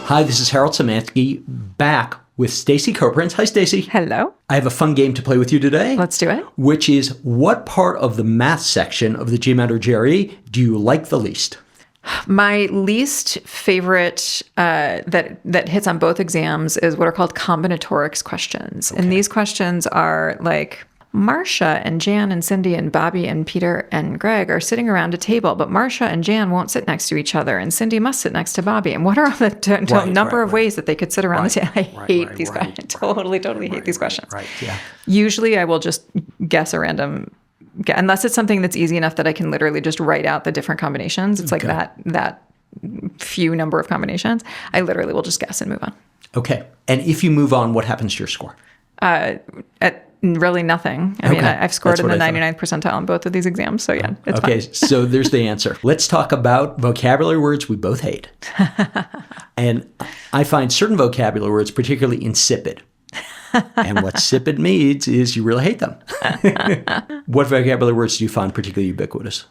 Hi, this is Harold Szymanski, back with Stacey Koprince. Hi, Stacey. Hello. I have a fun game to play with you today. Let's do it. Which is, what part of the math section of the GMAT or GRE do you like the least? My least favorite that hits on both exams is what are called combinatorics questions. Okay. And these questions are like, Marcia and Jan and Cindy and Bobby and Peter and Greg are sitting around a table, but Marcia and Jan won't sit next to each other, and Cindy must sit next to Bobby. And what are the number of ways that they could sit around the table? I hate these questions. Totally hate these questions. Right, yeah. Usually I will just guess a random, unless it's something that's easy enough that I can literally just write out the different combinations. It's like that few number of combinations. I literally will just guess and move on. Okay. And if you move on, what happens to your score? Really nothing. I mean, I've scored in the 99th percentile on both of these exams. So yeah, it's fine. So there's the answer. Let's talk about vocabulary words we both hate. And I find certain vocabulary words particularly insipid. And what insipid means is you really hate them. What vocabulary words do you find particularly ubiquitous?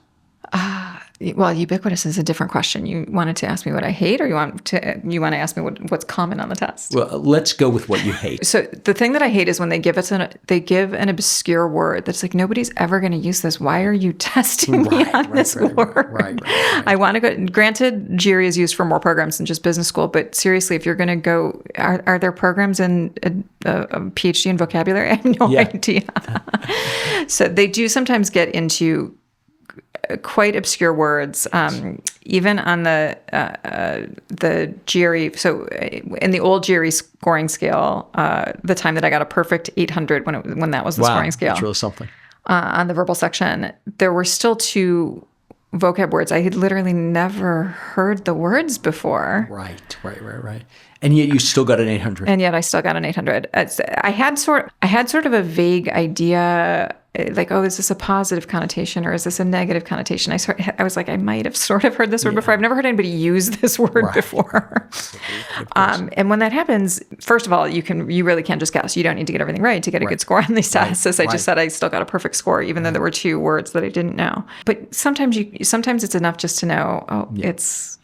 Well, ubiquitous is a different question. You wanted to ask me what I hate, or you want to ask me what's common on the test? Well, let's go with what you hate. So the thing that I hate is when they give an obscure word that's like, nobody's ever going to use this. Why are you testing me on this word? Right. I want to go. Granted, GRE is used for more programs than just business school, but seriously, if you're going to go, are there programs in a PhD in vocabulary? I have no idea. So they do sometimes get into quite obscure words, even on the GRE. So in the old GRE scoring scale, the time that I got a perfect 800 when that was the scoring scale. That's really something. On the verbal section, there were still two vocab words. I had literally never heard the words before. Right. And yet you still got an 800. And yet I still got an 800. I had sort of a vague idea, like, oh, is this a positive connotation or is this a negative connotation? I was like, I might have sort of heard this word before. I've never heard anybody use this word before. And when that happens, first of all, you really can't just guess. You don't need to get everything right to get a good score on these tests. As I just said, I still got a perfect score, even though there were two words that I didn't know. But sometimes it's enough just to know, it's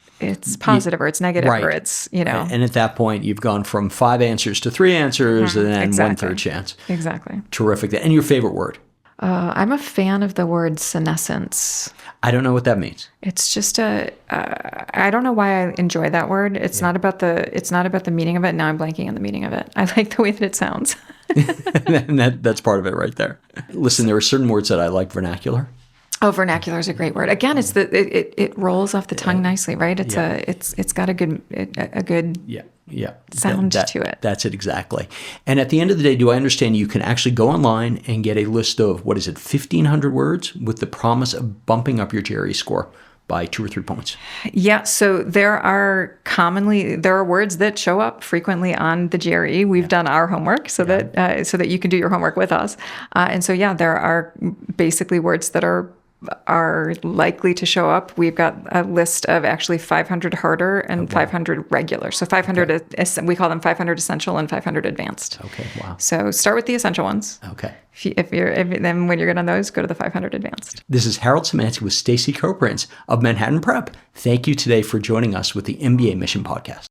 positive or it's negative or it's, And at that point, you've gone from 5 answers to 3 answers and then 1/3 chance. Exactly. Terrific. And your favorite word? I'm a fan of the word senescence. I don't know what that means. It's just I don't know why I enjoy that word. It's not about the meaning of it. Now I'm blanking on the meaning of it. I like the way that it sounds. And that's part of it right there. Listen, there are certain words that I like. Vernacular. Oh, vernacular is a great word. Again, it's it rolls off the tongue nicely, right? It's got a good sound to it. That's it exactly. And at the end of the day, do I understand you can actually go online and get a list of 1,500 words with the promise of bumping up your GRE score by 2 or 3 points? Yeah. So there are words that show up frequently on the GRE. We've done our homework so that you can do your homework with us. And so there are basically words that are likely to show up. We've got a list of actually 500 harder and 500 regular. So 500 we call them 500 essential and 500 advanced. Okay, wow. So start with the essential ones. Okay. Then when you're good on those, go to the 500 advanced. This is Harold Szymanski with Stacey Koprince of Manhattan Prep. Thank you today for joining us with the mbaMission podcast.